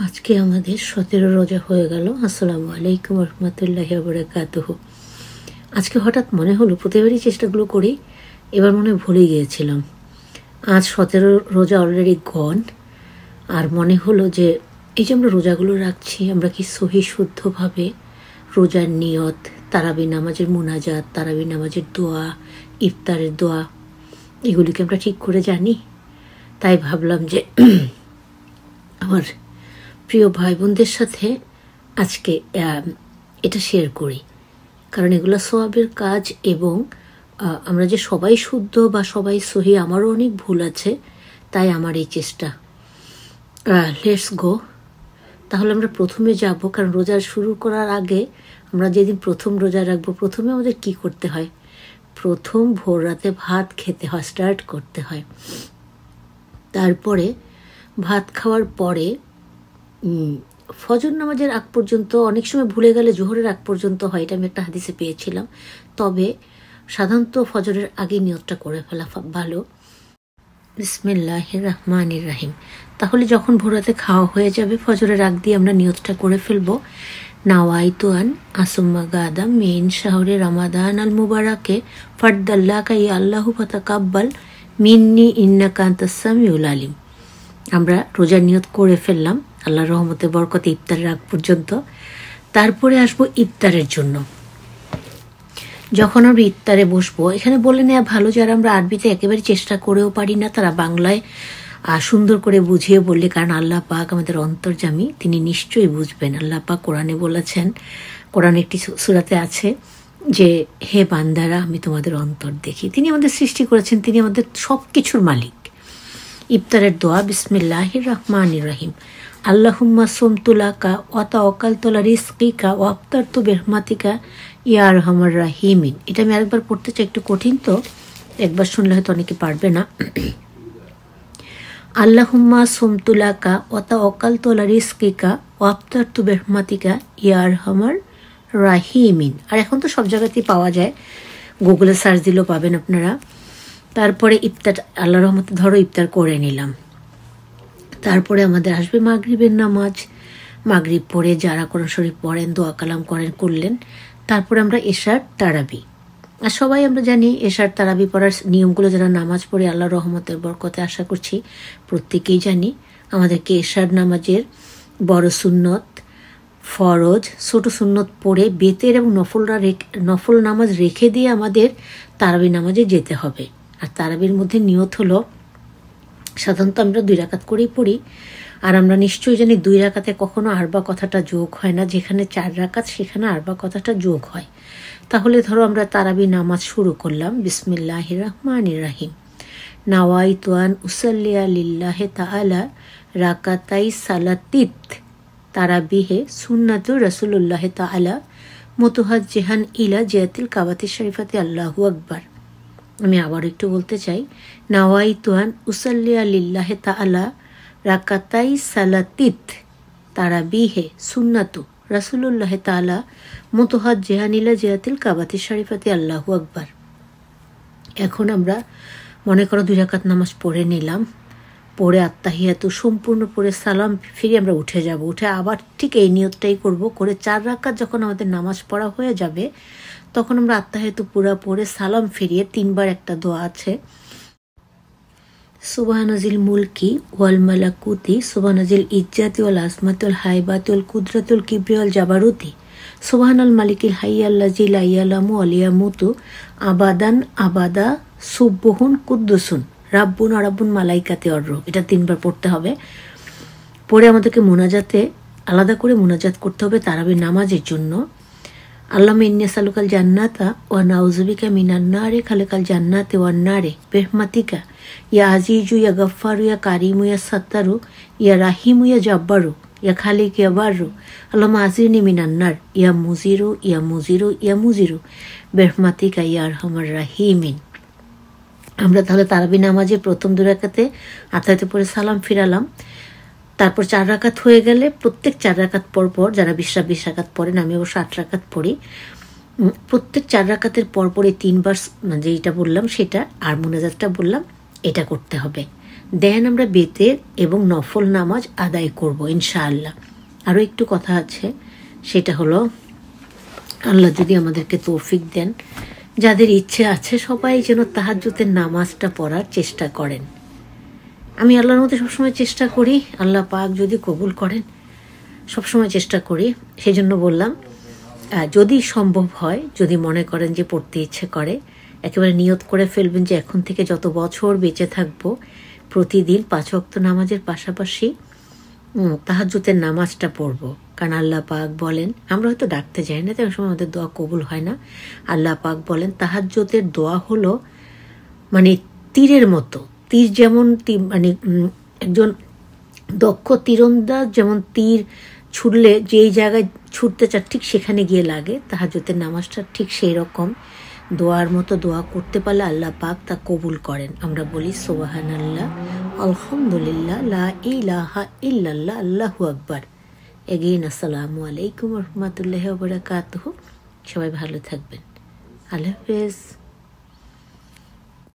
আজকে আমাদের 17 রোজা হয়ে গেল। আসসালামু আলাইকুম রহমতুল্লাহি ওয়া বারাকাতুহু। আজকে হঠাৎ মনে হলো প্রতিবারই চেষ্টাগুলো করি, এবার মনে ভুলে গিয়েছিলাম। আজ 17 রোজা অলরেডি গন। আর মনে হলো যে এই যে আমরা রোজাগুলো রাখছি, আমরা কি সহি শুদ্ধভাবে রোজার নিয়ত, তারাবি নামাজের মুনাজাত, তারাবি নামাজের দোয়া, ইফতারের দোয়া, এগুলিকে আমরা ঠিক করে জানি? তাই ভাবলাম যে আমার প্রিয় ভাই বোনদের সাথে আজকে এটা শেয়ার করি, কারণ এগুলো সওয়াবের কাজ এবং আমরা যে সবাই শুদ্ধ বা সবাই সহি, আমারও অনেক ভুল আছে, তাই আমার এই চেষ্টা। Let's go. তাহলে আমরা প্রথমে যাব, কারণ রোজা শুরু করার আগে আমরা যেদিন প্রথম রোজা রাখবো, প্রথমে আমাদের কি করতে হয়? প্রথম ভোর রাতে ভাত খেতে হয়, স্টার্ট করতে হয়। তারপরে ভাত খাওয়ার পরে ফজর নামাজের আগ পর্যন্ত, অনেক সময় ভুলে গেলে জোহরের আগ পর্যন্ত হয়, এটা আমি একটা হাদিসে পেয়েছিলাম। তবে সাধারণত ফজরের আগে নিয়তটা করে ফেলা ভালো। বিসমিল্লাহির রহমানির রহিম। তাহলে যখন ভোরাতে খাওয়া হয়ে যাবে, ফজরের আগ দিয়ে আমরা নিয়তটা করে ফেলবো। নাওয়াইতু আন আসুম্মা গাদাম মিন শাহরে রমাদান আল মুবারাকে ফারদাল্লাকা ইয়া আল্লাহু ফাতাকাব্বাল মিন্নি ইন্নাকা আনতাস সামিউল আলিম। আমরা রোজার নিয়ত করে ফেললাম আল্লাহর রহমতে বরকতে ইফতারের আগ পর্যন্ত। তারপরে আসবো ইফতারের জন্য। যখন আমরা ইফতারে বসবো, এখানে বলে নেওয়া ভালো, যারা আমরা আরবিতে একেবারে চেষ্টা করেও পারি না, তারা বাংলায় সুন্দর করে বুঝিয়ে বললে, কারণ আল্লাহ পাক আমাদের অন্তর্যামী, তিনি নিশ্চয়ই বুঝবেন। আল্লাহ পাক কোরআনে বলেছেন, কোরআনে একটি সূরাতে আছে যে হে বান্দারা, আমি তোমাদের অন্তর দেখি। তিনি আমাদের সৃষ্টি করেছেন, তিনি আমাদের সব কিছুর মালিক। ইফতারের দোয়া। বিসমিল্লাহির রহমানির রহিম। আল্লাহুম্মা সুমতুলাকা ওয়া তাওয়াক্কালতু আলা রিজকিকা ওয়া আফতারতু বিরহমাতিকা ইয়া আরহামার রাহিমিন। এটা আমি আরেকবার পড়তে চাই, একটু কঠিন, তো একবার শুনলে হয়তো অনেকে পারবে না। আল্লাহুম্মা সুমতুলাকা ওয়া তাওয়াক্কালতু আলা রিজকিকা ওয়া আফতারতু বিরহমাতিকা ইয়া আরহামার রাহিমিন। আর এখন তো সব জায়গাতেই পাওয়া যায়, গুগলে সার্চ দিলেও পাবেন আপনারা। তারপরে ইফতার, আল্লাহর রহমতে ধরো ইফতার করে নিলাম। তারপরে আমাদের আসবে মাগরিবের নামাজ। মাগরিব পড়ে যারা কোরআন শরীফ পড়েন, দোয়া কালাম করলেন। তারপরে আমরা এশার তারাবি। আর সবাই আমরা জানি এশার তারাবি পড়ার নিয়মগুলো, যারা নামাজ পড়ে আল্লাহর রহমতের বরকতে আশা করছি প্রত্যেকেই জানি। আমাদেরকে এশার নামাজের বড় সুন্নত, ফরজ, ছোট সুন্নত পড়ে বেতের এবং নফল নামাজ রেখে দিয়ে আমাদের তারাবি নামাজে যেতে হবে। আর তারাবির মধ্যে নিয়ত হলো, সাধারণত আমরা 2 রাকাত করেই পড়ি। আর আমরা নিশ্চয়ই জানি 2 রাকাতে কখনো আরবা কথাটা যোগ হয় না, যেখানে 4 রাকাত সেখানে আরবা কথাটা যোগ হয়। তাহলে ধরো আমরা তারাবি নামাজ শুরু করলাম। বিসমিল্লাহির রহমানির রহিম। নাওয়াইতু আন উসাল্লিয়া লিল্লাহি তাআলা রাকাতাই সালাতিত তারাবিহে সুন্নাতু রাসূলুল্লাহি তাআলা মুতাহাজ্জিহান ইলা জিয়াতিল কাবাতিশ শরীফাতি আল্লাহু আকবার। আমি আবার একটু বলতে চাই। নাওয়াইতু আন উসাল্লিয়া লিল্লাহি তাআলা রাকাতাই সালাতিত তারাবিহে সুন্নাতু রাসূলুল্লাহি তাআলা মুতাহাজ্জিহান ইলা জিয়াতিল কাবাতিশ শরীফাতি আল্লাহু আকবার। এখন আমরা মনে করো 2 রাকাত নামাজ পড়ে নিলাম, পড়ে আত্তাহিয়াতু সম্পূর্ণ পড়ে সালাম ফিরে আমরা উঠে যাব। উঠে আবার ঠিক এই নিয়তটাই করব, করে 4 রাকাত যখন আমাদের নামাজ পড়া হয়ে যাবে, তখন আমরা আত্তাহিয়াতু পুরা পড়ে সালাম ফিরিয়ে 3 বার একটা দোয়া আছে, সুবহানাজিল মুলকি ওয়াল মালাকুতি সুবহানাজিল ইজ্জাতি ওয়াল আসমাতি ওয়াল হাইবাতি ওয়াল কুদরাতি ওয়াল কিবরিয়া ওয়াল জাবারুতি সুবহানাল মালিকিল হাইয়াল্লাযী লা ইয়ালামু ওয়া লা ইয়ামুতু আবাদান আবাদা সুবহুন কুদ্দুসুন রাব্বুন রাব্বুন মালাইকাতি ওয়ার রূহ। এটা 3 বার পড়তে হবে। পরে আমাদেরকে মুনাজাতে আলাদা করে মুনাজাত করতে হবে তারাবি নামাজের জন্য। আল্লাহুম্মা ইন্নী আসআলুকাল জান্নাতা ওয়া নাউযু বিকা মিনান নারি খালিকাল জান্নাতি ওয়ান নারি বিরহমাতিকা ইয়া আজিজু ইয়া গফফারু ইয়া কারিমু ইয়া সাত্তারু ইয়া রাহিমু ইয়া জাব্বারু ইয়া খালিক ইয়া বাররু আল্লাহুম্মা আজিরনি মিনান নার ইয়া মুজিরু ইয়া মুজিরু ইয়া মুজিরু বিরহমাতিকা ইয়া আরহামার রাহিমিন। আমরা তাহলে তারাবি নামাজের প্রথম 2 রাকাতে আত্তাহিয়াতু পড়ে সালাম ফিরালাম। তারপর 4 রাকাত হয়ে গেলে প্রত্যেক 4 রাকাত পর যারা 20 রাকাত পড়েন, আমি অবশ্য 8 রাকাত পড়ি, প্রত্যেক 4 রাকাতের পর 3 বার যেটা বললাম সেটা, আর মুনাজাতটা বললাম, এটা করতে হবে। দেন আমরা বেতের এবং নফল নামাজ আদায় করব ইনশাআল্লাহ। আরও একটু কথা আছে, সেটা হলো আল্লাহ যদি আমাদেরকে তৌফিক দেন, যাদের ইচ্ছে আছে সবাই যেন তাহাজ্জুদের নামাজটা পড়ার চেষ্টা করেন। আমি আল্লাহর মধ্যে সবসময় চেষ্টা করি, আল্লাহ পাক যদি কবুল করেন সবসময় চেষ্টা করি। সেই জন্য বললাম, যদি সম্ভব হয়, যদি মনে করেন যে পড়তে ইচ্ছে করে, একেবারে নিয়ত করে ফেলবেন যে এখন থেকে যত বছর বেঁচে থাকবো প্রতিদিন 5 ওয়াক্ত নামাজের পাশাপাশি তাহাজ্জুদের নামাজটা পড়বো। কারণ আল্লাহ পাক বলেন, আমরা হয়তো ডাকতে যাই না, তেমন সময় আমাদের দোয়া কবুল হয় না। আল্লাহ পাক বলেন তাহাজ্জুদের দোয়া হলো মানে তীরের মতো। তীর যেমন মানে একজন দক্ষ তীরন্দাজ যেমন তীর ছুটলে যেই জায়গায় ছুটতে চায় ঠিক সেখানে গিয়ে লাগে, তাহাজ্জুদের নামাজটা ঠিক সেই রকম দোয়ার মতো দোয়া করতে পারলে আল্লাহ পাক তা কবুল করেন। আমরা বলি সুবহানাল্লাহ, আলহামদুলিল্লাহ, লা ইলাহা ইল্লাল্লাহ, আল্লাহু আকবার। এগেইন আসসালামু আলাইকুম রহমতুল্লাহি ওয়া বারাকাতুহু। সবাই ভালো থাকবেন। আল্লাহ হাফেজ।